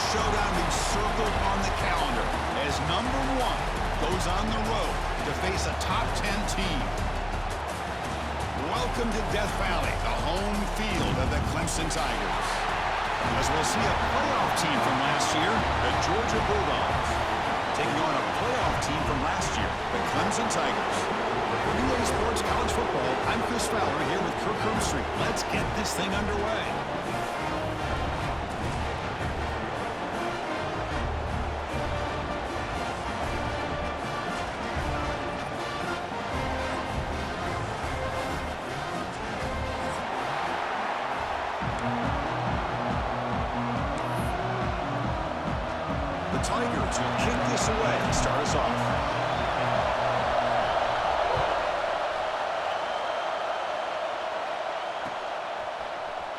showdown we've circled on the calendar as number 1 goes on the road to face a top 10 team. Welcome to Death Valley, the home field of the Clemson Tigers. As we'll see a playoff team from last year, the Georgia Bulldogs, taking on a playoff team from last year, the Clemson Tigers. For UA Sports College Football, I'm Chris Fowler here with Kirk Herbstreit. Let's get this thing underway. The Tigers will kick this away and start us off.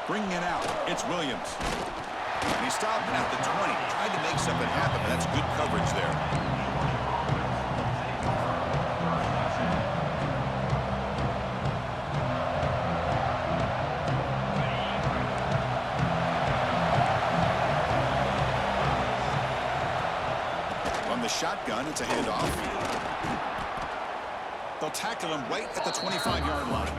Bringing it out, it's Williams. And he stopped at the 20. Tried to make something happen, but that's good coverage there. From the shotgun, it's a handoff. They'll tackle him right at the 25-yard line.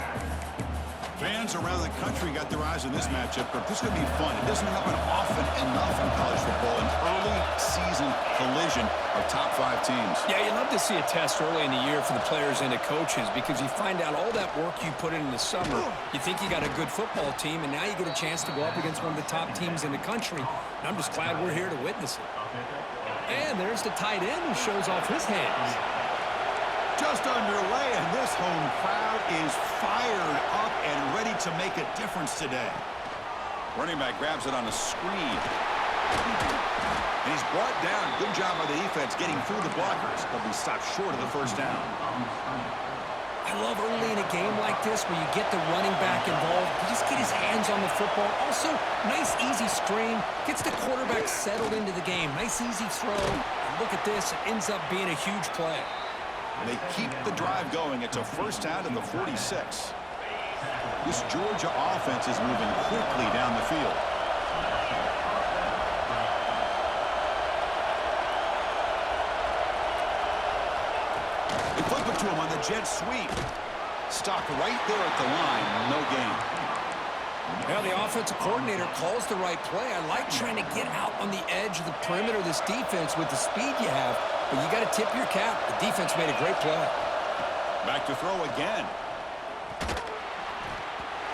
Fans around the country got their eyes on this matchup, but this is going to be fun. It doesn't happen often enough in college football, an early season collision of top 5 teams. Yeah, you love to see a test early in the year for the players and the coaches because you find out all that work you put in the summer. You think you got a good football team, and now you get a chance to go up against one of the top teams in the country. And I'm just glad we're here to witness it. And there's the tight end who shows off his hands. Just underway, and this home crowd is fired up and ready to make a difference today. Running back grabs it on a screen. And he's brought down. Good job by the defense getting through the blockers, but he stopped short of the first down. I love early in a game like this where you get the running back involved. You just get his hands on the football. Also, nice, easy screen. Gets the quarterback settled into the game. Nice, easy throw. And look at this. It ends up being a huge play. They keep the drive going. It's a first down at the 46. This Georgia offense is moving quickly down the field. They flip it to him on the jet sweep. Stopped right there at the line. No gain. Well, the offensive coordinator calls the right play. I like trying to get out on the edge of the perimeter of this defense with the speed you have, but you got to tip your cap. The defense made a great play. Back to throw again.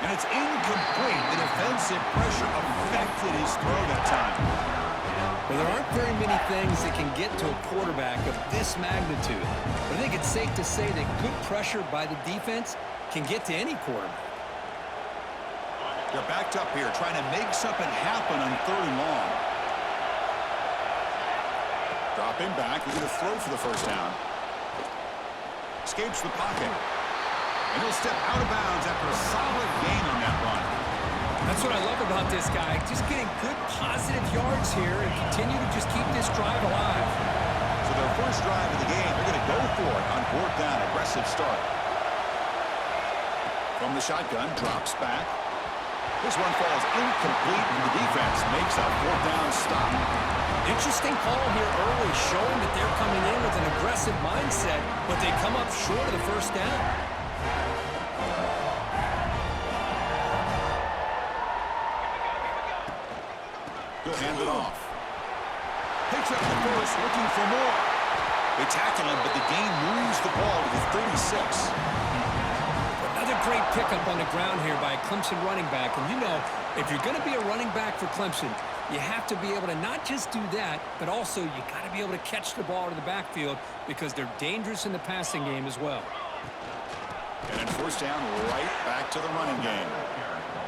And it's incomplete. The defensive pressure affected his throw that time. Well, there aren't very many things that can get to a quarterback of this magnitude. But I think it's safe to say that good pressure by the defense can get to any quarterback. They're backed up here, trying to make something happen on 3rd and long. Drop him back. He's going to throw for the first down. Escapes the pocket. And he'll step out of bounds after a solid gain on that run. That's what I love about this guy. Just getting good, positive yards here and continue to just keep this drive alive. So their first drive of the game, they're going to go for it on 4th down. Aggressive start. From the shotgun, drops back. This one falls incomplete, and the defense makes a 4th down stop. Interesting call here early, showing that they're coming in with an aggressive mindset, but they come up short of the first down. He'll hand it off. Picks up the first, looking for more. They tackle him, but the gain moves the ball to the 36. Another great pickup on the ground here by a Clemson running back. And you know, if you're going to be a running back for Clemson, you have to be able to not just do that, but also you got to be able to catch the ball to the backfield because they're dangerous in the passing game as well. And then first down, right back to the running game.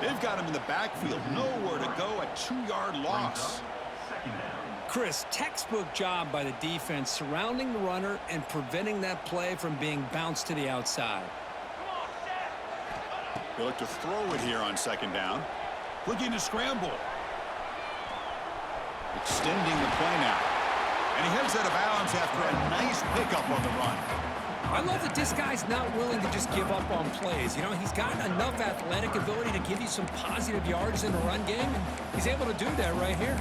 They've got him in the backfield. Nowhere to go, a 2-yard loss. Chris, textbook job by the defense surrounding the runner and preventing that play from being bounced to the outside. They look to throw it here on 2nd down. Looking to scramble. Extending the play now. And he heads out of bounds after a nice pickup on the run. I love that this guy's not willing to just give up on plays. You know, he's got enough athletic ability to give you some positive yards in the run game, and he's able to do that right here.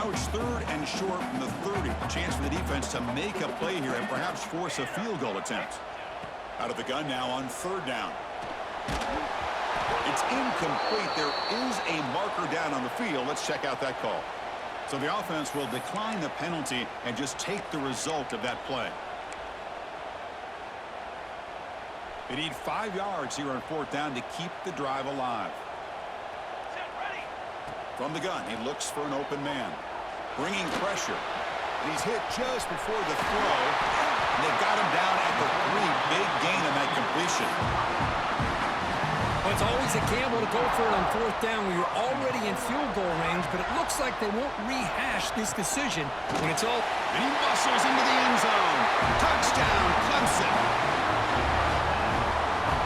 Now it's 3rd and short from the 30. A chance for the defense to make a play here and perhaps force a field goal attempt. Out of the gun now on 3rd down. It's incomplete. There is a marker down on the field. Let's check out that call. So the offense will decline the penalty and just take the result of that play. They need 5 yards here on 4th down to keep the drive alive. From the gun, he looks for an open man. Bringing pressure. And he's hit just before the throw. And they've got him down at the 3. Big gain on that completion. Well, it's always a gamble to go for it on 4th down when you're already in field goal range, but it looks like they won't rehash this decision when it's all... And he muscles into the end zone. Touchdown, Clemson.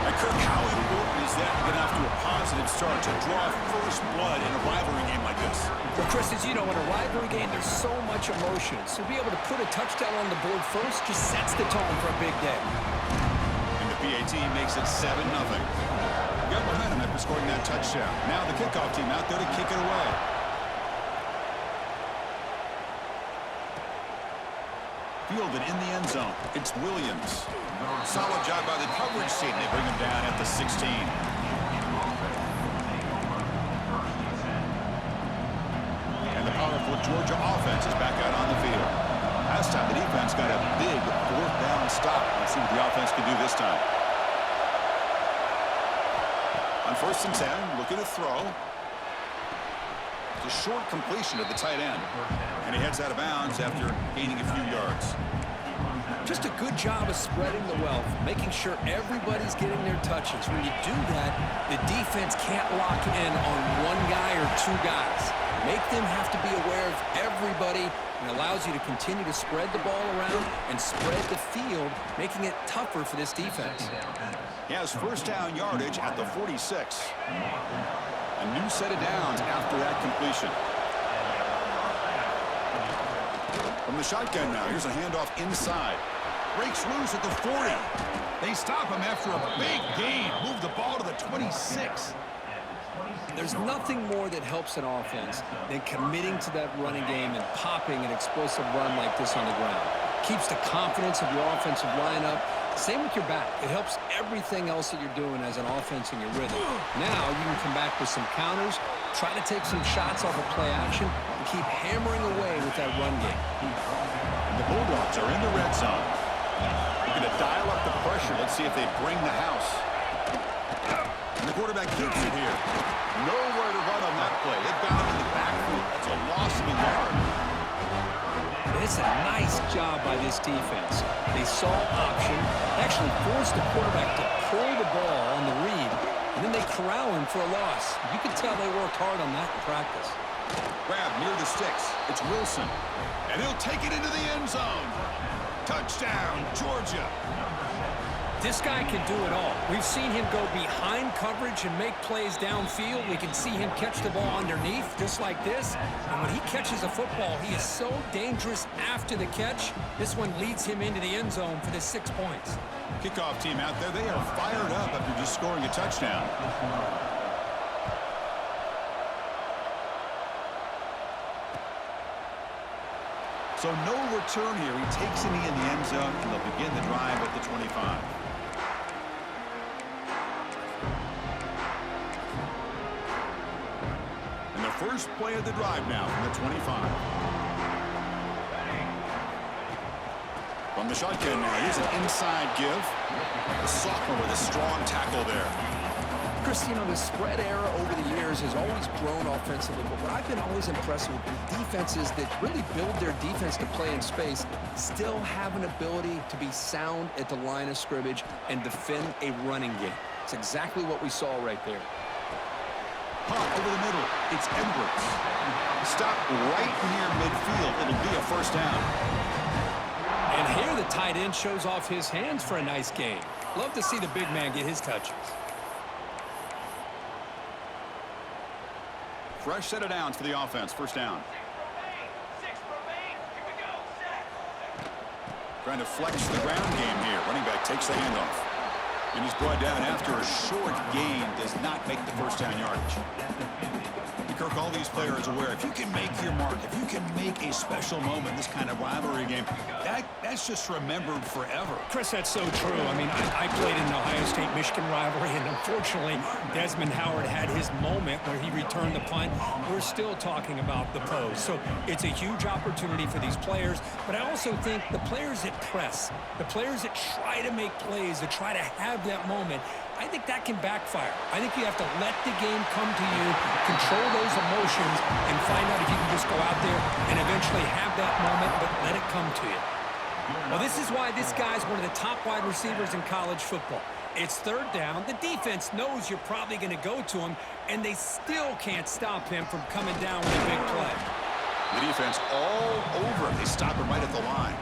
And Kirk, how important is that to get off to a positive start to draw first blood in a rivalry game like this? Well, Chris, as you know, in a rivalry game, there's so much emotion. So to be able to put a touchdown on the board first just sets the tone for a big day. And the PAT makes it 7-0. Got momentum after scoring that touchdown. Now the kickoff team out there to kick it away. Fielded in the end zone. It's Williams. Solid job by the coverage team. They bring him down at the 16. And the powerful Georgia offense is back out on the field. Last time the defense got a big 4th down stop. Let's see what the offense can do this time. On 1st and 10, looking to throw. It's a short completion to the tight end. And he heads out of bounds after gaining a few yards. Just a good job of spreading the wealth, making sure everybody's getting their touches. When you do that, the defense can't lock in on one guy or 2 guys. Make them have to be aware of everybody, and allows you to continue to spread the ball around and spread the field, making it tougher for this defense. He has 1st down yardage at the 46. A new set of downs after that completion. From the shotgun now, here's a handoff inside. Breaks loose at the 40. They stop him after a big gain. Move the ball to the 26. There's nothing more that helps an offense than committing to that running game and popping an explosive run like this on the ground. Keeps the confidence of your offensive lineup. Same with your back. It helps everything else that you're doing as an offense in your rhythm. Now you can come back with some counters, try to take some shots off of play action, and keep hammering away with that run game. And the Bulldogs are in the red zone. Looking to dial up the pressure. Let's see if they bring the house. And the quarterback keeps it here. Nowhere to run on that play. They've got him in the backfield. That's a loss of a yard. It's a nice job by this defense. They saw option, actually forced the quarterback to pull the ball on the read, and then they corral him for a loss. You could tell they worked hard on that in practice. Grab near the sticks. It's Wilson. And he'll take it into the end zone. Touchdown, Georgia. This guy can do it all. We've seen him go behind coverage and make plays downfield. We can see him catch the ball underneath, just like this. And when he catches a football, he is so dangerous after the catch. This one leads him into the end zone for the 6 points. Kickoff team out there, they are fired up after just scoring a touchdown. So no return here. He takes a knee in the end zone, and they'll begin the drive at the 25. And the first play of the drive now from the 25. From the shotgun now, here's an inside give. The sophomore with a strong tackle there. Chris, you know, the spread era over the years has always grown offensively, but what I've been always impressed with defenses that really build their defense to play in space still have an ability to be sound at the line of scrimmage and defend a running game. It's exactly what we saw right there. Pop over the middle. It's Edwards. Stop right near midfield. It'll be a first down. And here the tight end shows off his hands for a nice game. Love to see the big man get his touches. Fresh set of downs for the offense. First down. Trying to flex the ground game here. Running back takes the handoff. And he's brought down after a short gain. Does not make the first down yardage. He Kirk, all these players aware, if you can make your mark, if you can make a special moment in this kind of rivalry game, that's just remembered forever. Chris, that's so true. I mean, I played in the Ohio State-Michigan rivalry, and unfortunately, Desmond Howard had his moment where he returned the punt. We're still talking about the pose. So it's a huge opportunity for these players, but I also think the players that press, the players that try to make plays, that try to have that moment, I think that can backfire. I think you have to let the game come to you, control those emotions, and find out if you can just go out there and eventually have that moment, but let it come to you. Well, this is why this guy's one of the top wide receivers in college football. It's third down. The defense knows you're probably going to go to him, and they still can't stop him from coming down with a big play. The defense all over him. They stop him right at the line.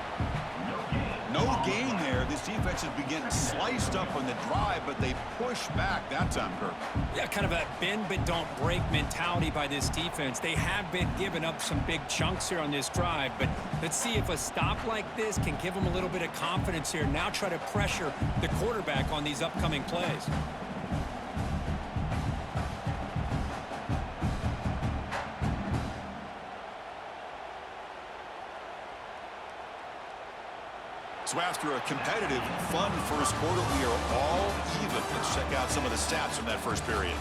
No gain there. This defense has been getting sliced up on the drive, but they push back that time, Kirk. Yeah, kind of a bend but don't break mentality by this defense. They have been giving up some big chunks here on this drive, but let's see if a stop like this can give them a little bit of confidence here. Now try to pressure the quarterback on these upcoming plays. So after a competitive, fun first quarter, we are all even. Let's check out some of the stats from that first period.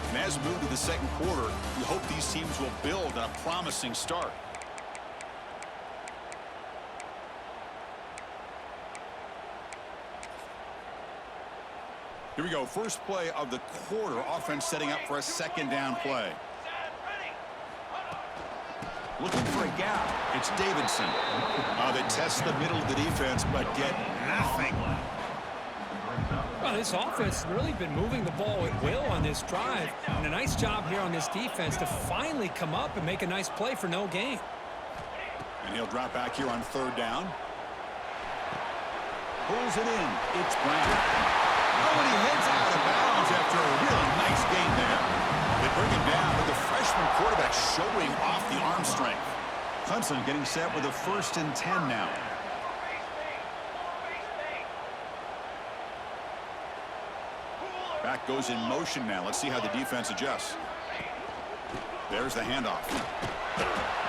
And as we move to the second quarter, we hope these teams will build on a promising start. Here we go. First play of the quarter. Offense setting up for a second down play. Looking for a gap. It's Davidson. They test the middle of the defense, but get nothing. Well, this offense has really been moving the ball at will on this drive. And a nice job here on this defense to finally come up and make a nice play for no gain. And he'll drop back here on third down. Pulls it in. It's Brown. Oh, and he heads out of bounds after a really nice gain there. They bring him down with the freshman quarterback showing off the arm strength. Clemson getting set with a 1st and 10 now. Back goes in motion now. Let's see how the defense adjusts. There's the handoff.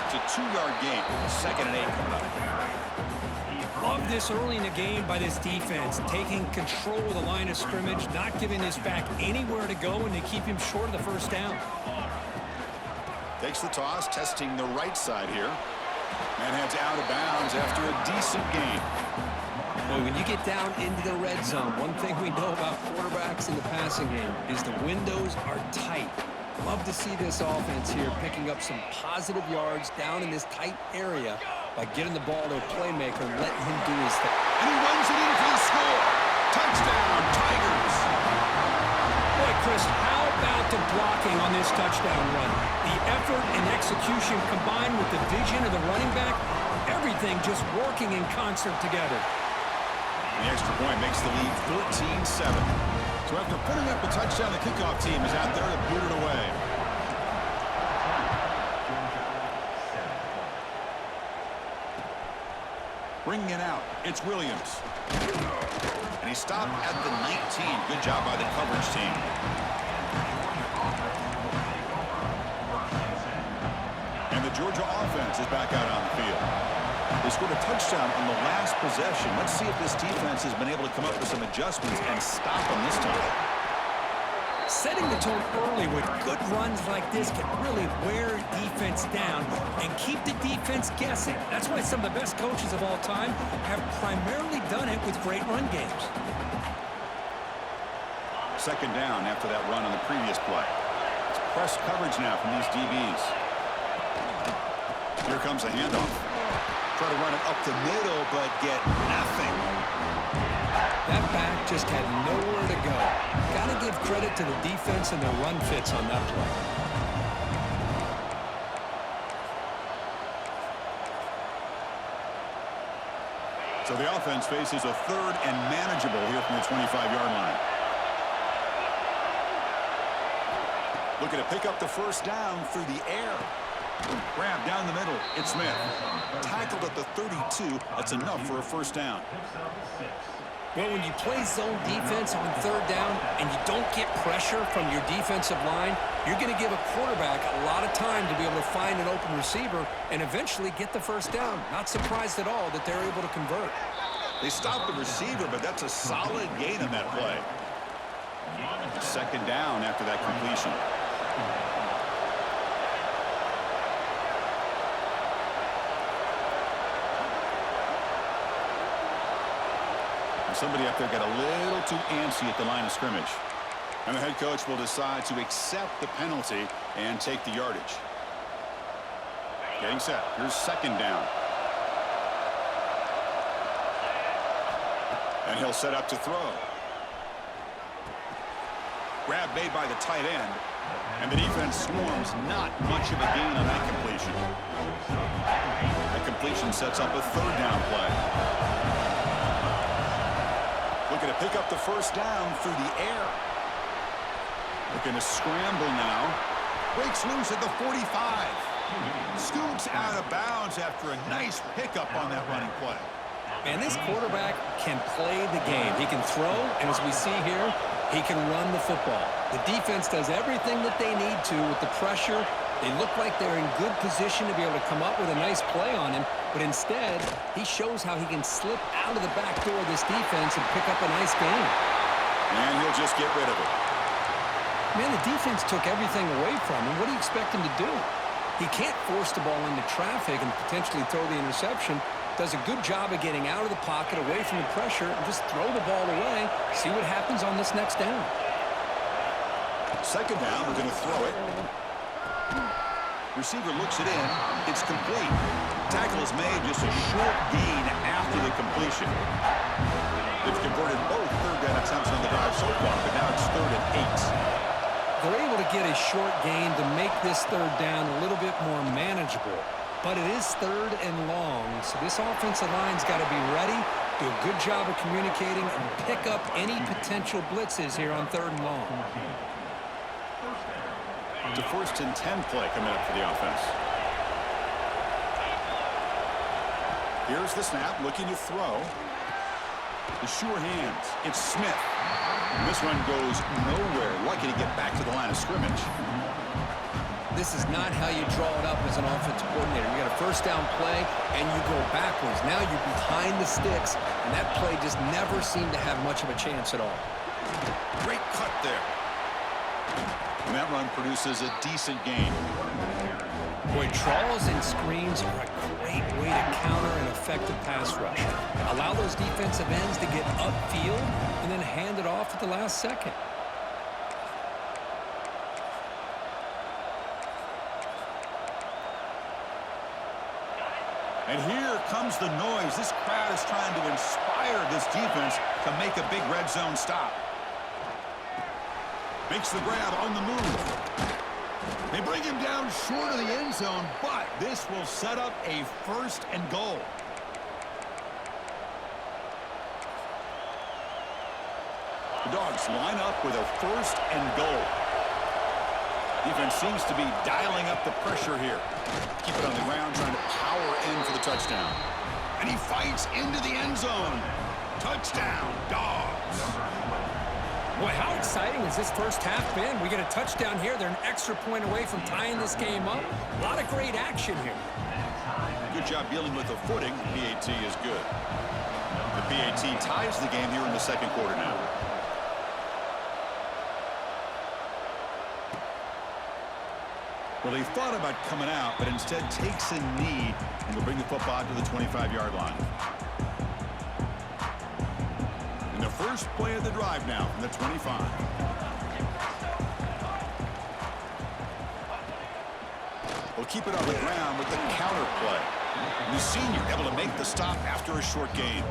It's a 2-yard gain. 2nd and 8 coming up. Love this early in the game by this defense, taking control of the line of scrimmage, not giving this back anywhere to go, and they keep him short of the first down. Takes the toss, testing the right side here. And heads out of bounds after a decent gain. Boy, when you get down into the red zone, one thing we know about quarterbacks in the passing game is the windows are tight. Love to see this offense here picking up some positive yards down in this tight area by getting the ball to a playmaker and letting him do his thing. And he runs it in for the score. Touchdown, Tigers. Boy, Chris, how about the blocking on this touchdown run? The effort and execution combined with the vision of the running back, everything just working in concert together. The extra point makes the lead 13-7. So after putting up a touchdown, the kickoff team is out there to boot it away. Bringing it out, it's Williams. And he stopped at the 19. Good job by the coverage team. And the Georgia offense is back out on the field. They scored a touchdown on the last possession. Let's see if this defense has been able to come up with some adjustments and stop them this time. Setting the tone early with good runs like this can really wear defense down and keep the defense guessing. That's why some of the best coaches of all time have primarily done it with great run games. Second down after that run on the previous play. It's press coverage now from these DBs. Here comes a handoff. Try to run it up the middle, but get nothing. That back just had nowhere to go. Got to give credit to the defense and their run fits on that play. So the offense faces a 3rd and manageable here from the 25-yard line. Looking to pick up the first down through the air. Grab down the middle. It's Smith. Tackled at the 32. That's enough for a first down. Well, when you play zone defense on third down and you don't get pressure from your defensive line, you're going to give a quarterback a lot of time to be able to find an open receiver and eventually get the first down. Not surprised at all that they're able to convert. They stopped the receiver, but that's a solid gain on that play. Second down after that completion. Somebody up there got a little too antsy at the line of scrimmage. And the head coach will decide to accept the penalty and take the yardage. Getting set. Here's second down. And he'll set up to throw. Grab made by the tight end. And the defense swarms. Not much of a gain on that completion. That completion sets up a third down play. Looking to pick up the first down through the air. Looking to scramble now. Breaks loose at the 45. Scoots out of bounds after a nice pickup on that running play. Man, this quarterback can play the game. He can throw, and as we see here, he can run the football. The defense does everything that they need to with the pressure. They look like they're in good position to be able to come up with a nice play on him, but instead, he shows how he can slip out of the back door of this defense and pick up a nice gain. And he'll just get rid of it. Man, the defense took everything away from him. What do you expect him to do? He can't force the ball into traffic and potentially throw the interception. Does a good job of getting out of the pocket, away from the pressure, and just throw the ball away. See what happens on this next down. Second down, we're going to throw it. Receiver looks it in. It's complete. Tackle is made, just a short gain after the completion. They've converted both third down attempts on the drive so far, but now it's 3rd and 8. They're able to get a short gain to make this third down a little bit more manageable. But it is 3rd and long, so this offensive line's got to be ready, do a good job of communicating, and pick up any potential blitzes here on 3rd and long. The 1st and 10 play coming up for the offense. Here's the snap, looking to throw. The sure hands. It's Smith. And this run goes nowhere. Lucky to get back to the line of scrimmage. This is not how you draw it up as an offensive coordinator. You got a first down play, and you go backwards. Now you're behind the sticks, and that play just never seemed to have much of a chance at all. Great cut there. And that run produces a decent gain. Boy, draws and screens are a great way to counter an effective pass rush. Allow those defensive ends to get upfield and then hand it off at the last second. And here comes the noise. This crowd is trying to inspire this defense to make a big red zone stop. Makes the grab on the move. They bring him down short of the end zone, but this will set up a 1st and goal. The Dogs line up with a 1st and goal. Defense seems to be dialing up the pressure here. Keep it on the ground, trying to power in for the touchdown. And he fights into the end zone. Touchdown, Dogs. Boy, how exciting has this first half been? We get a touchdown here. They're an extra point away from tying this game up. A lot of great action here. Good job dealing with the footing. PAT is good. The PAT ties the game here in the 2nd quarter now. Well, he thought about coming out, but instead takes a knee and will bring the football to the 25-yard line. And the first play of the drive now from the 25. We'll keep it on the ground with the counter play. And the senior able to make the stop after a short gain.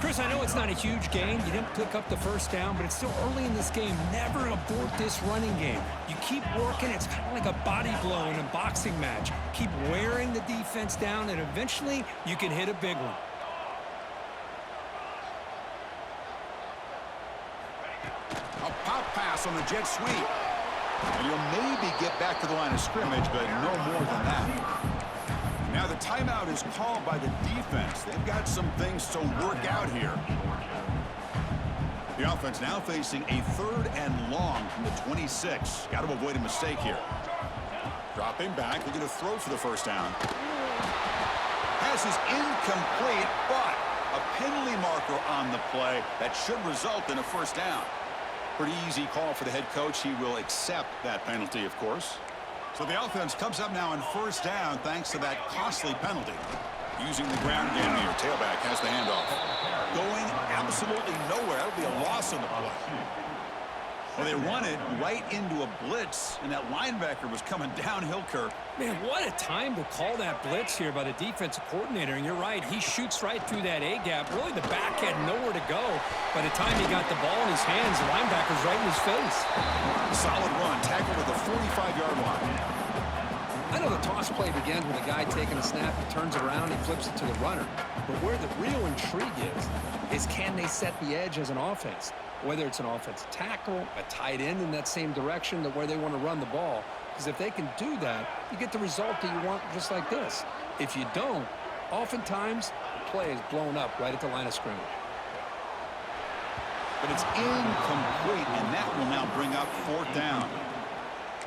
Chris, I know it's not a huge gain. You didn't pick up the first down, but it's still early in this game. Never abort this running game. You keep working. It's kind of like a body blow in a boxing match. Keep wearing the defense down, and eventually you can hit a big one. A pop pass on the jet sweep. And he'll maybe get back to the line of scrimmage, but no more than that. Now the timeout is called by the defense. They've got some things to work out here. The offense now facing a 3rd and long from the 26. Got to avoid a mistake here. Dropping back, looking to throw for the first down. Pass is incomplete, but a penalty marker on the play that should result in a first down. Pretty easy call for the head coach. He will accept that penalty, of course. So the offense comes up now on first down thanks to that costly penalty. Using the ground game here. Tailback has the handoff. Going absolutely nowhere. That'll be a loss on the play. Well, they run it right into a blitz, and that linebacker was coming downhill, Kirk. Man, what a time to call that blitz here by the defensive coordinator. And you're right, he shoots right through that A-gap. Really, the back had nowhere to go. By the time he got the ball in his hands, the linebacker's right in his face. Solid run, tackled at the 45-yard line. I know the toss play begins with a guy taking a snap, he turns around, he flips it to the runner. But where the real intrigue is can they set the edge as an offense? Whether it's an offensive tackle, a tight end in that same direction to where they want to run the ball. Because if they can do that, you get the result that you want just like this. If you don't, oftentimes the play is blown up right at the line of scrimmage. But it's incomplete, and that will now bring up 4th down.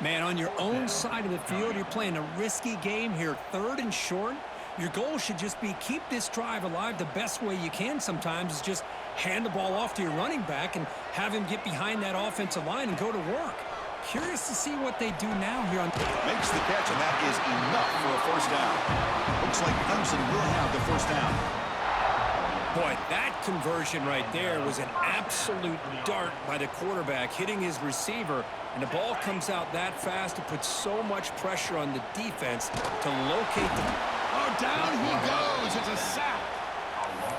Man, on your own side of the field, you're playing a risky game here, 3rd and short. Your goal should just be keep this drive alive. The best way you can sometimes is just hand the ball off to your running back and have him get behind that offensive line and go to work. Curious to see what they do now here. Makes the catch, and that is enough for a first down. Looks like Clemson will have the first down. Boy, that conversion right there was an absolute dart by the quarterback, hitting his receiver, and the ball comes out that fast. It puts so much pressure on the defense to locate the... Oh, down he goes. It's a sack.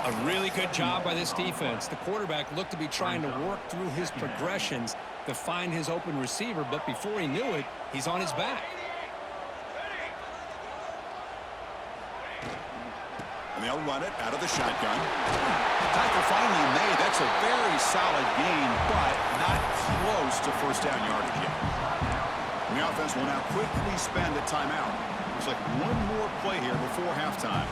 A really good job by this defense. The quarterback looked to be trying to work through his progressions to find his open receiver, but before he knew it, he's on his back. And they'll run it out of the shotgun. Tackle finally made. That's a very solid gain, but not close to first down yardage yet. And the offense will now quickly spend a timeout. Looks like one more play here before halftime.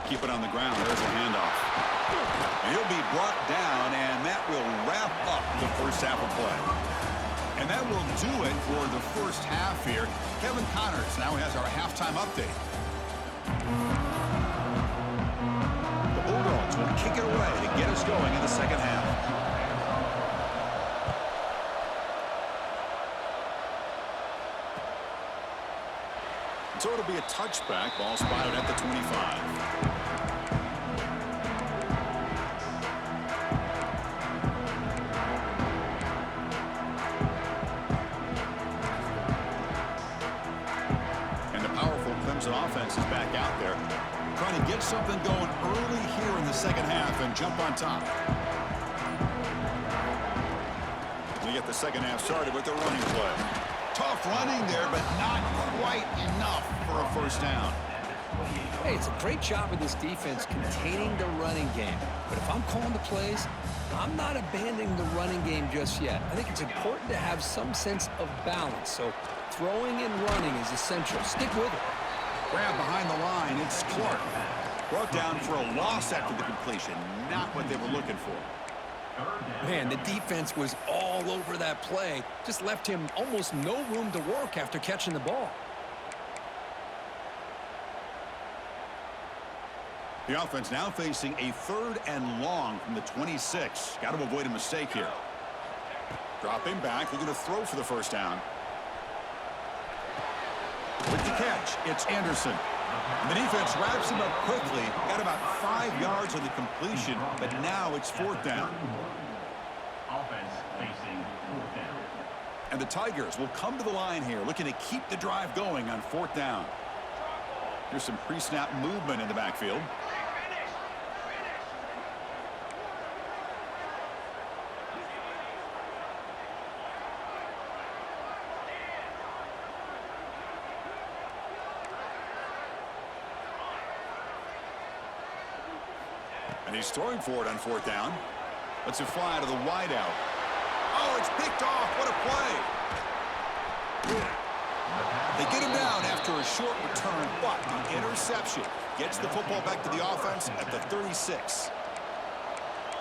Keep it on the ground. There's a handoff. And he'll be brought down, and that will wrap up the first half of play. And that will do it for the first half here. Kevin Connors now has our halftime update. The Bulldogs will kick it away to get us going in the second half. So it'll be a touchback. Ball spotted at the 25. Offense is back out there, trying to get something going early here in the second half and jump on top. We get the second half started with the running play. Tough running there, but not quite enough for a first down. Hey, it's a great job of this defense containing the running game. But if I'm calling the plays, I'm not abandoning the running game just yet. I think it's important to have some sense of balance. So throwing and running is essential. Stick with it. Grab behind the line. It's Clark. Brought down for a loss after the completion. Not what they were looking for. Man, the defense was all over that play. Just left him almost no room to work after catching the ball. The offense now facing a 3rd and long from the 26. Got to avoid a mistake here. Dropping back. They're going to throw for the first down. With the catch, it's Anderson. And the defense wraps him up quickly. Got about 5 yards on the completion, but now it's 4th down. Offense facing 4th down. And the Tigers will come to the line here, looking to keep the drive going on 4th down. Here's some pre-snap movement in the backfield. And he's throwing for it on 4th down. Lets it fly to the wideout. Oh, it's picked off. What a play. They get him down after a short return, but the interception gets the football back to the offense at the 36.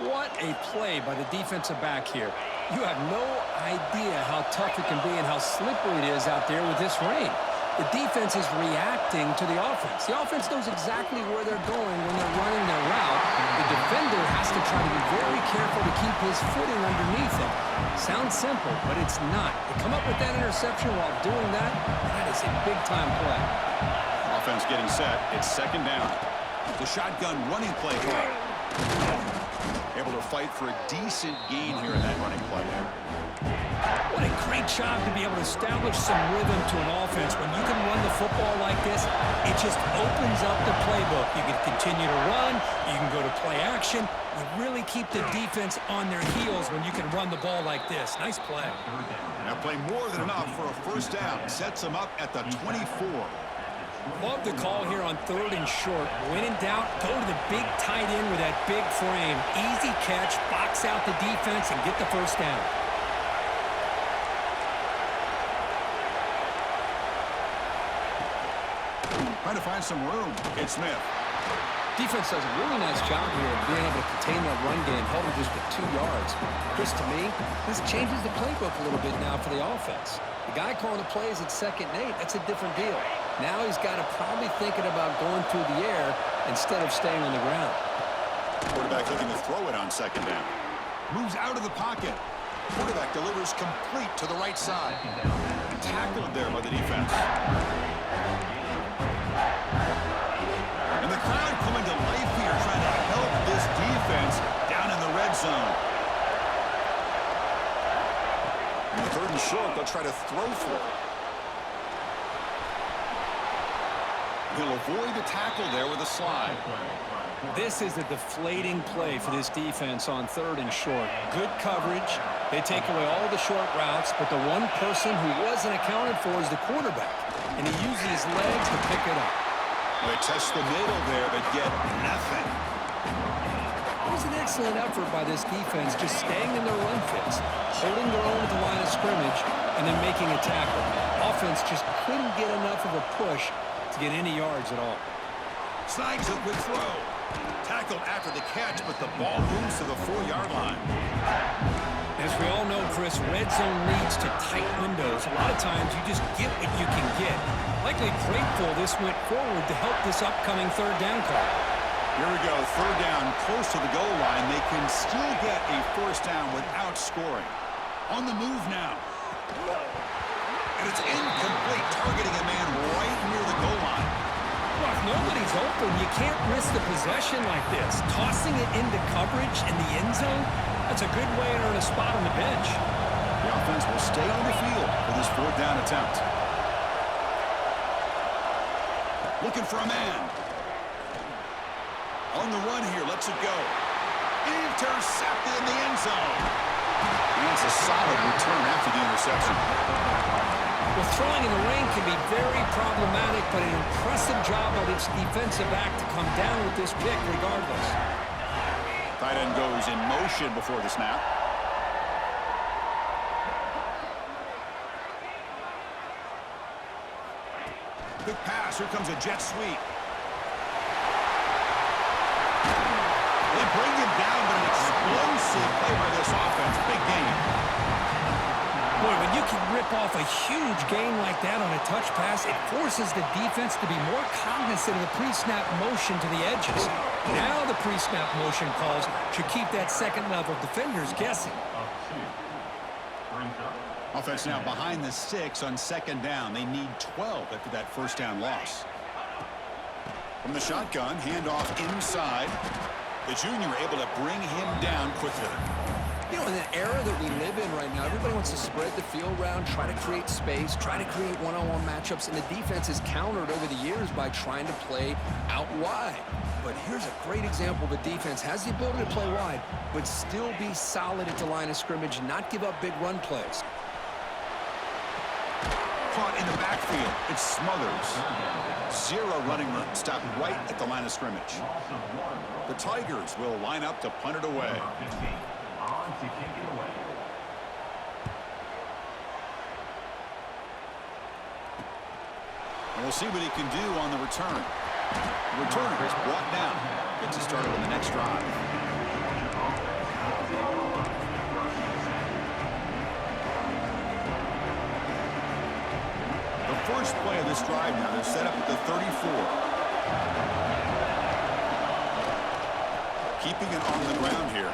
What a play by the defensive back here. You have no idea how tough it can be and how slippery it is out there with this rain. The defense is reacting to the offense. The offense knows exactly where they're going when they're running their route. The defender has to try to be very careful to keep his footing underneath him. Sounds simple, but it's not. To come up with that interception while doing that, that is a big-time play. Offense getting set. It's second down. The shotgun running play call. Able to fight for a decent gain here in that running play. What a great job to be able to establish some rhythm to an offense. When you can run the football like this, it just opens up the playbook. You can continue to run. You can go to play action. You really keep the defense on their heels when you can run the ball like this. Nice play. Now play more than enough for a first down. Sets them up at the 24. Love the call here on 3rd and short. When in doubt, go to the big tight end with that big frame. Easy catch, box out the defense, and get the first down. Trying to find some room. It's Smith. Defense does a really nice job here of being able to contain that run game, held him just with 2 yards. Chris, to me, this changes the playbook a little bit now for the offense. The guy calling the plays at 2nd and 8, that's a different deal. Now he's got to probably thinking about going through the air instead of staying on the ground. Quarterback looking to throw it on 2nd down. Moves out of the pocket. Quarterback delivers complete to the right side. Tackled there by the defense. And the crowd coming to life here, trying to help this defense down in the red zone. On the 3rd and short, they'll try to throw for it. He'll avoid the tackle there with a slide. This is a deflating play for this defense on 3rd and short. Good coverage. They take away all the short routes, but the one person who wasn't accounted for is the quarterback. And he uses his legs to pick it up. They test the middle there, but get nothing. It was an excellent effort by this defense, just staying in their run fits, holding their own at the line of scrimmage, and then making a tackle. Offense just couldn't get enough of a push to get any yards at all. Slides a quick throw. Tackled after the catch, but the ball moves to the 4-yard line. As we all know, Chris, red zone leads to tight windows. A lot of times you just get what you can get. Likely grateful this went forward to help this upcoming 3rd down call. Here we go, 3rd down, close to the goal line. They can still get a first down without scoring. On the move now. And it's incomplete, targeting a man right near the goal line. Well, if nobody's open, you can't risk the possession like this. Tossing it into coverage in the end zone, that's a good way to earn a spot on the bench. The offense will stay on the field for this 4th down attempt. Looking for a man. On the run here, lets it go. Intercepted in the end zone. And it's a solid return after the interception. Well, throwing in the rain can be very problematic, but an impressive job by this defensive back to come down with this pick regardless. Tight end goes in motion before the snap. Quick pass. Here comes a jet sweep. They bring him down, but an explosive play by this offense. Big game. Boy, when you can rip off a huge gain like that on a touch pass, it forces the defense to be more cognizant of the pre-snap motion to the edges. Now the pre-snap motion calls should keep that second-level defenders guessing. Offense now behind the 6 on 2nd down. They need 12 after that first down loss. From the shotgun, handoff inside. The junior able to bring him down quickly. You know, in the era that we live in right now, everybody wants to spread the field around, try to create space, try to create one-on-one matchups, and the defense is countered over the years by trying to play out wide. But here's a great example. The defense has the ability to play wide, but still be solid at the line of scrimmage and not give up big run plays. Caught in the backfield. It's Smothers. 0 running room. Stopped right at the line of scrimmage. The Tigers will line up to punt it away. And we'll see what he can do on the return. The returner is brought down. Gets us started on the next drive. The first play of this drive now, they're set up at the 34. Keeping it on the ground here.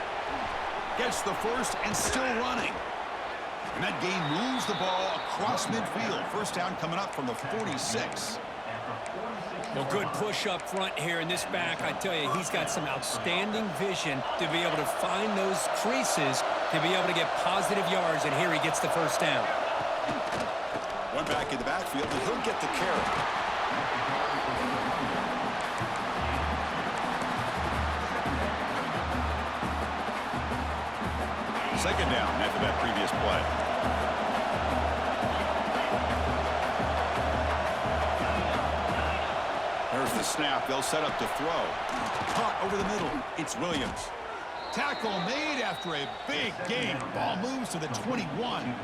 Gets the first and still running. And that gain moves the ball across midfield. First down coming up from the 46. Well, good push up front here in this back. I tell you, he's got some outstanding vision to be able to find those creases, to be able to get positive yards, and here he gets the first down. One back in the backfield, and he'll get the carry. Second down after that previous play. There's the snap. They'll set up to throw. Caught over the middle. It's Williams. Tackle made after a big gain. Ball moves to the 21.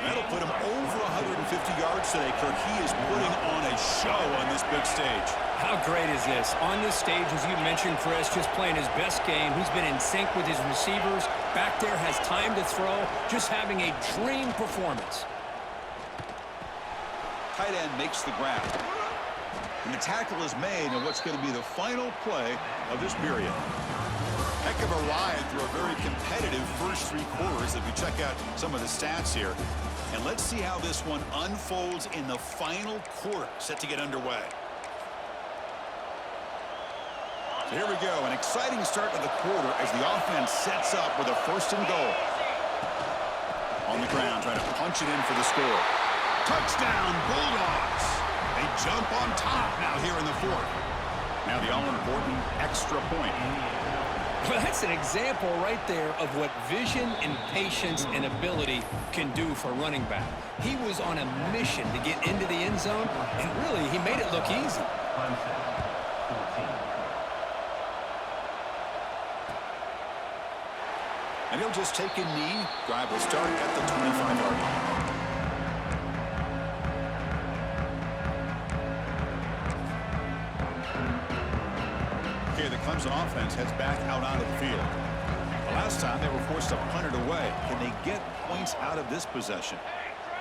That'll put him over 150 yards today, Kirk. He is putting on a show on this big stage. How great is this? On this stage, as you mentioned, Chris, just playing his best game. He's been in sync with his receivers. Back there, has time to throw. Just having a dream performance. Tight end makes the grab. And the tackle is made on what's going to be the final play of this period. Heck of a ride through a very competitive first three quarters if you check out some of the stats here. And let's see how this one unfolds in the final quarter, set to get underway. So here we go, an exciting start to the quarter as the offense sets up with a first and goal. On the ground, trying to punch it in for the score. Touchdown, Bulldogs! They jump on top now here in the fourth. Now the all-important extra point. Well, that's an example right there of what vision and patience and ability can do for a running back. He was on a mission to get into the end zone, and really, he made it look easy. And he'll just take a knee. Drive will start at the 25-yard line. The Clemson offense heads back out onto the field. The last time they were forced to punt it away. Can they get points out of this possession?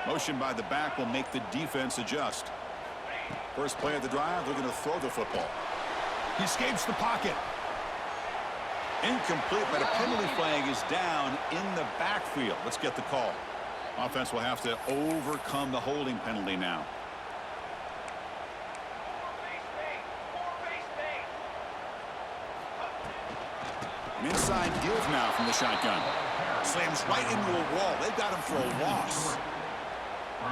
Motion by the back will make the defense adjust. First play of the drive, they're going to throw the football. He escapes the pocket. Incomplete, but a penalty flag is down in the backfield. Let's get the call. Offense will have to overcome the holding penalty now. An inside give now from the shotgun. Slams right into a wall. They've got him for a loss.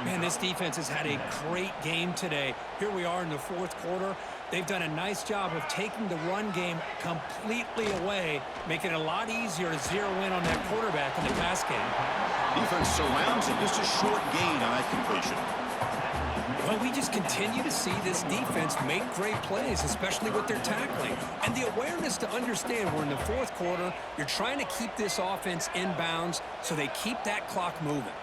Man, this defense has had a great game today. Here we are in the fourth quarter. They've done a nice job of taking the run game completely away, making it a lot easier to zero in on that quarterback in the pass game. Defense surrounds him. Just a short gain on that completion. Well, we just continue to see this defense make great plays, especially with their tackling. And the awareness to understand we're in the fourth quarter, you're trying to keep this offense in bounds so they keep that clock moving.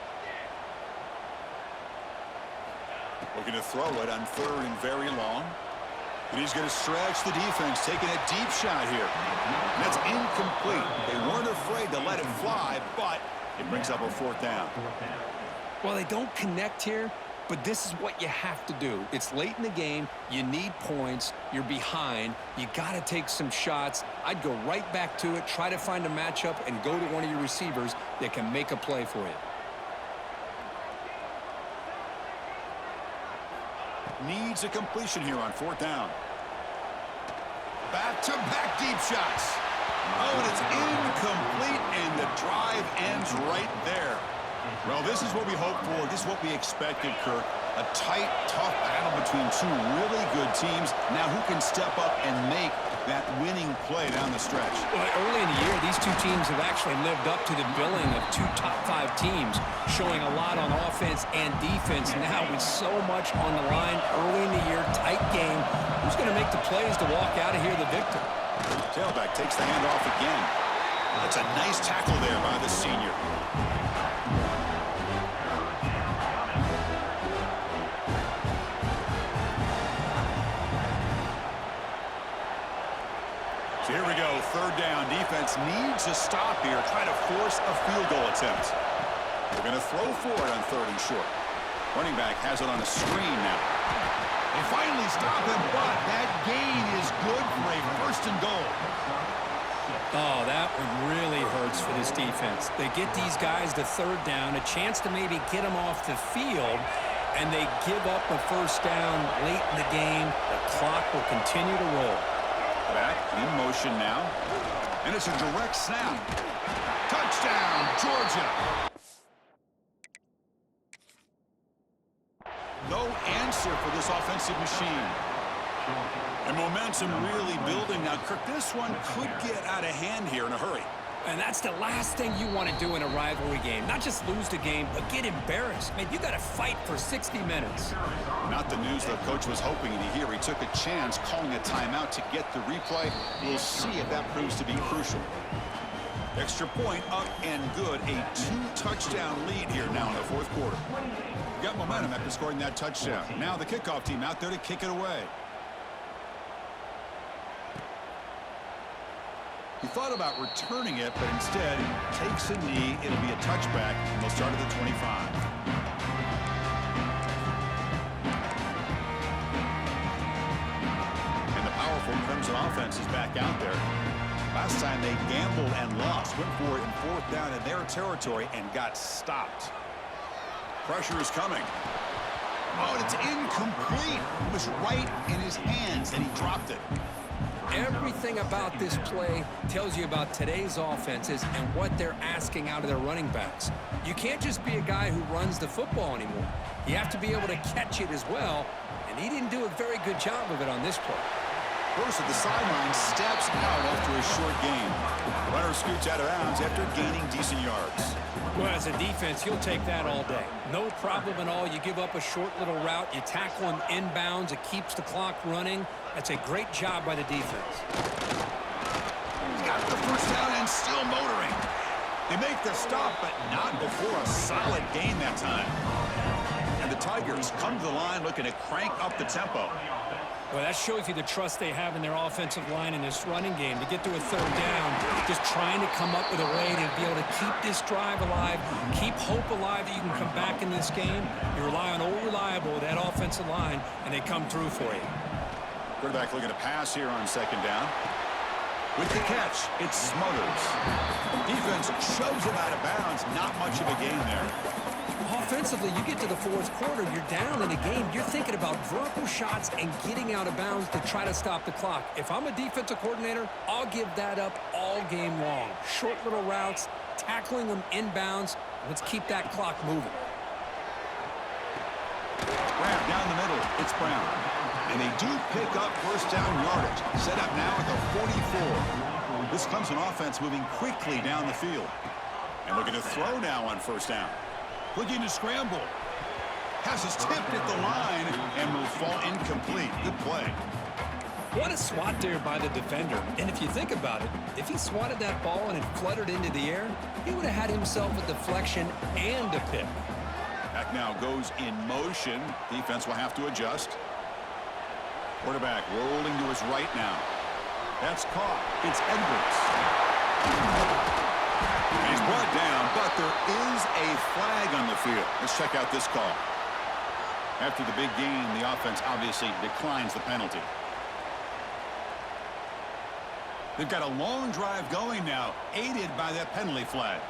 Looking to throw it on third and very long. And he's going to stretch the defense, taking a deep shot here. And that's incomplete. They weren't afraid to let it fly, but it brings up a fourth down. Well, they don't connect here, but this is what you have to do. It's late in the game. You need points. You're behind. You got to take some shots. I'd go right back to it, try to find a matchup, and go to one of your receivers that can make a play for you. Needs a completion here on fourth down. Back-to-back deep shots. Oh, and it's incomplete, and the drive ends right there. Well, this is what we hoped for. This is what we expected, Kirk. A tight, tough battle between two really good teams. Now who can step up and make that winning play down the stretch? Well, early in the year, these two teams have actually lived up to the billing of two top-5 teams, showing a lot on offense and defense. Now with so much on the line early in the year, tight game, who's going to make the plays to walk out of here the victor? Tailback takes the handoff again. That's a nice tackle there by the senior. Here we go, third down. Defense needs a stop here, trying to force a field goal attempt. They're going to throw for it on third and short. Running back has it on a screen now. They finally stop him, but that gain is good for a first and goal. Oh, that one really hurts for this defense. They get these guys to third down, a chance to maybe get them off the field, and they give up a first down late in the game. The clock will continue to roll. Back in motion now. And it's a direct snap. Touchdown, Georgia. No answer for this offensive machine. And momentum really building now. Kirk, this one could get out of hand here in a hurry. And that's the last thing you want to do in a rivalry game. Not just lose the game, but get embarrassed. Man, you got to fight for 60 minutes. Not the news the coach was hoping to hear. He took a chance calling a timeout to get the replay. We'll see if that proves to be crucial. Extra point up and good. A 2-touchdown lead here now in the fourth quarter. Got momentum after scoring that touchdown. Now the kickoff team out there to kick it away. He thought about returning it, but instead takes a knee. It'll be a touchback, and they'll start at the 25. And the powerful Clemson offense is back out there. Last time they gambled and lost, went for it in fourth down in their territory and got stopped. Pressure is coming. Oh, and it's incomplete. It was right in his hands, and he dropped it. Everything about this play tells you about today's offenses and what they're asking out of their running backs. You can't just be a guy who runs the football anymore. You have to be able to catch it as well, and he didn't do a very good job of it on this play. First at the sideline, steps out after a short gain. Runner scoots out of bounds after gaining decent yards. Well, as a defense, you'll take that all day. No problem at all. You give up a short little route. You tackle him inbounds. It keeps the clock running. That's a great job by the defense. He's got the first down and still motoring. They make the stop, but not before a solid gain that time. And the Tigers come to the line looking to crank up the tempo. Well, that shows you the trust they have in their offensive line in this running game. To get to a third down, just trying to come up with a way to be able to keep this drive alive, keep hope alive that you can come back in this game. You rely on old reliable, that offensive line, and they come through for you. Quarterback looking to pass here on second down. With the catch, it's Smothers. Defense shoves him out of bounds. Not much of a gain there. Offensively, you get to the fourth quarter, you're down in the game. You're thinking about vertical shots and getting out of bounds to try to stop the clock. If I'm a defensive coordinator, I'll give that up all game long. Short little routes, tackling them inbounds. Let's keep that clock moving. Brown down the middle. It's Brown. And they do pick up first down yardage. Set up now at the 44. This Clemson offense moving quickly down the field. And looking to throw now on first down. Looking to scramble. Pass is tipped at the line and will fall incomplete. Good play. What a swat there by the defender. And if you think about it, if he swatted that ball and it fluttered into the air, he would have had himself a deflection and a pick. Back now goes in motion. Defense will have to adjust. Quarterback rolling to his right now. That's caught. It's Edwards. He's brought down, but there is a flag on the field. Let's check out this call. After the big gain, the offense obviously declines the penalty. They've got a long drive going now, aided by that penalty flag.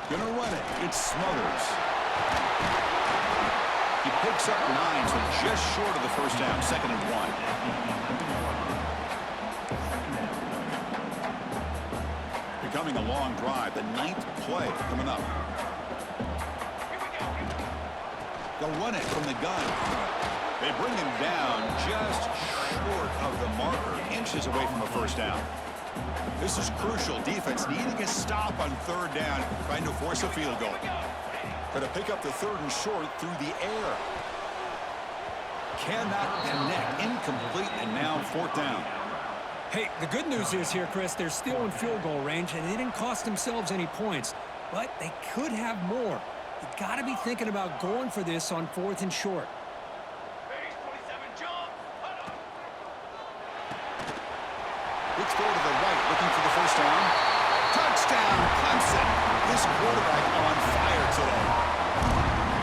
Gonna run it. It's Smothers. He picks up 9, so just short of the first down, 2nd and 1. Becoming a long drive, the 9th play coming up. They'll run it from the gun. They bring him down just short of the marker, inches away from a first down. This is crucial. Defense needing a stop on third down, trying to force a field goal. Going to pick up the 3rd and short through the air. Cannot connect. Incomplete, and now 4th down. Hey, the good news is here, Chris, they're still in field goal range, and they didn't cost themselves any points. But they could have more. You got to be thinking about going for this on 4th and short. Looks forward to the right, looking for the first down. Touchdown, Clemson. This quarterback on fire today.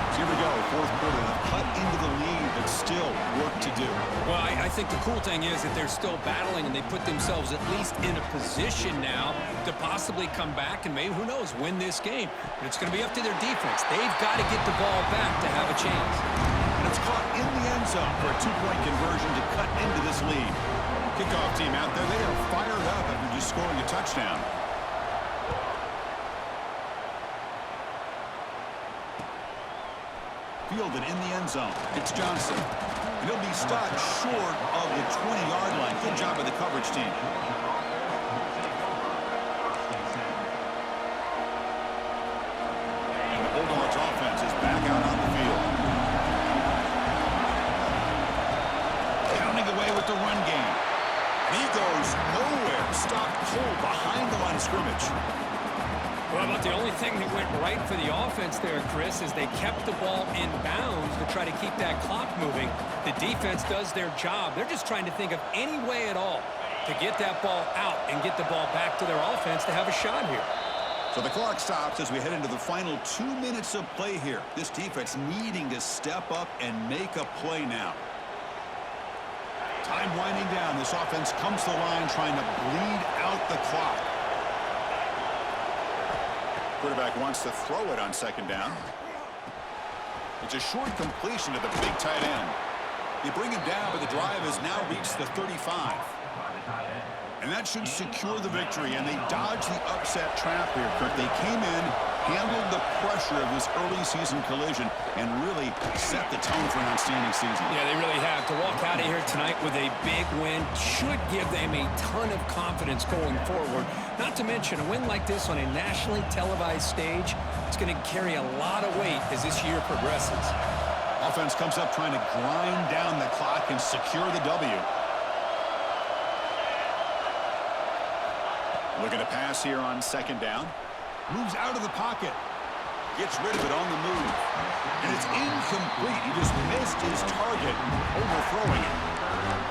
So here we go, fourth quarter. Cut into the lead, but still work to do. Well, I think the cool thing is that they're still battling, and they put themselves at least in a position now to possibly come back and maybe, who knows, win this game. But it's going to be up to their defense. They've got to get the ball back to have a chance. And it's caught in the end zone for a two-point conversion to cut into this lead. Kickoff team out there, they are fired up after just scoring a touchdown. Fielded in the end zone. It's Johnson. And he'll be stopped short of the 20-yard line. Good job of the coverage team. And the Bulldogs offense is back out on the field. Pounding away with the run game. And he goes nowhere. Stopped cold behind the line of scrimmage. Well, about the only thing that went right for the offense there, Chris, is they kept the ball in bounds to try to keep that clock moving. The defense does their job. They're just trying to think of any way at all to get that ball out and get the ball back to their offense to have a shot here. So the clock stops as we head into the final 2 minutes of play here. This defense needing to step up and make a play now. Time winding down. This offense comes to the line trying to bleed out the clock. Quarterback wants to throw it on second down. It's a short completion to the big tight end. They bring him down, but the drive has now reached the 35. And that should secure the victory, and they dodge the upset trap here, Kurt. They came in, handled the pressure of this early season collision, and really set the tone for an outstanding season. Yeah, they really have. To walk out of here tonight with a big win should give them a ton of confidence going forward. Not to mention, a win like this on a nationally televised stage, it's going to carry a lot of weight as this year progresses. Offense comes up trying to grind down the clock and secure the W. Looking to pass here on second down. Moves out of the pocket. Gets rid of it on the move. And it's incomplete. He just missed his target, overthrowing it.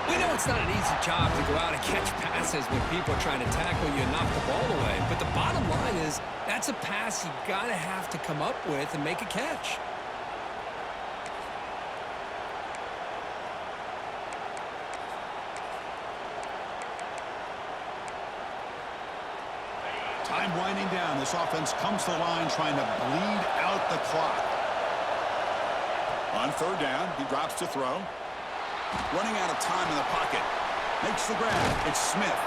We know it's not an easy job to go out and catch passes when people are trying to tackle you and knock the ball away. But the bottom line is that's a pass you got to have to come up with and make a catch. Time winding down. This offense comes to the line trying to bleed out the clock. On third down, he drops to throw. Running out of time in the pocket. Makes the grab. It's Smith.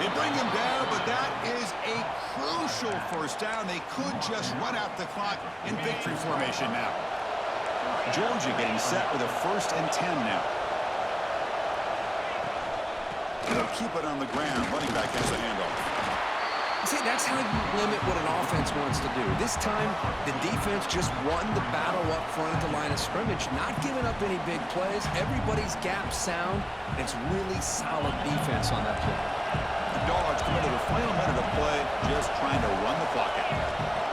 They bring him down, but that is a crucial first down. They could just run out the clock in victory formation now. Georgia getting set with a 1st and 10 now. They'll keep it on the ground. Running back has a handoff. See, that's how you limit what an offense wants to do. This time, the defense just won the battle up front at the line of scrimmage, not giving up any big plays. Everybody's gap sound. It's really solid defense on that play. The Dogs come into the final minute of play just trying to run the clock out.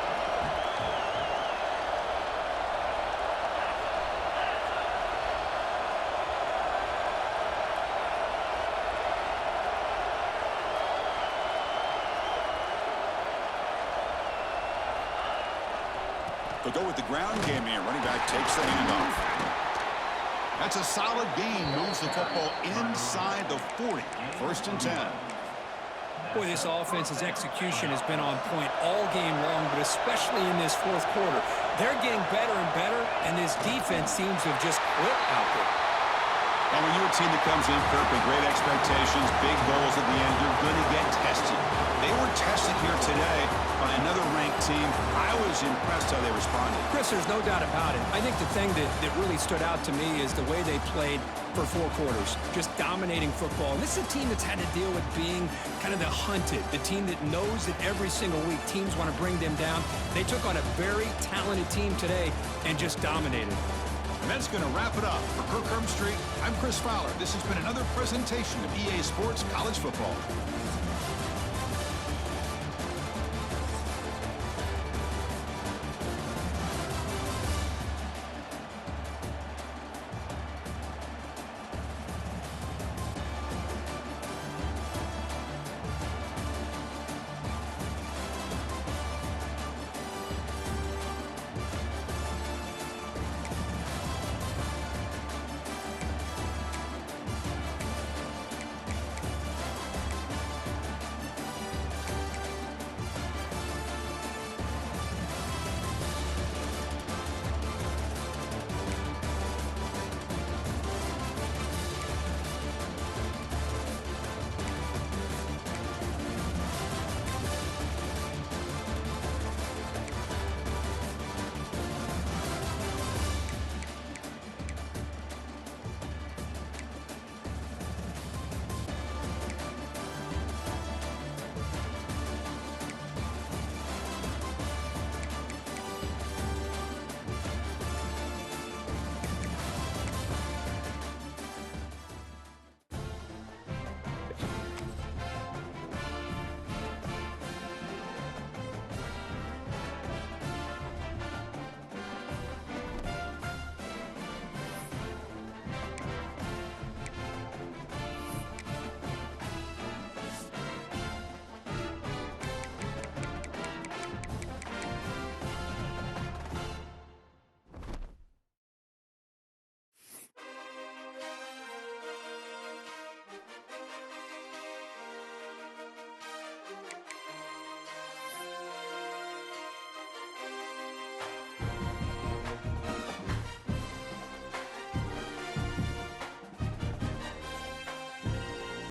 They'll go with the ground game here. Running back takes the handoff. That's a solid gain. Moves the football inside the 40. 1st and 10. Boy, this offense's execution has been on point all game long, but especially in this fourth quarter. They're getting better and better, and this defense seems to have just quit out there. And when you're a team that comes in, Kirk, with great expectations, big goals at the end, you're going to get tested. They were tested here today by another ranked team. I was impressed how they responded. Chris, there's no doubt about it. I think the thing that really stood out to me is the way they played for 4 quarters, just dominating football. And this is a team that's had to deal with being kind of the hunted, the team that knows that every single week teams want to bring them down. They took on a very talented team today and just dominated. And that's going to wrap it up. For Kirk Herbstreit, I'm Chris Fowler. This has been another presentation of EA Sports College Football.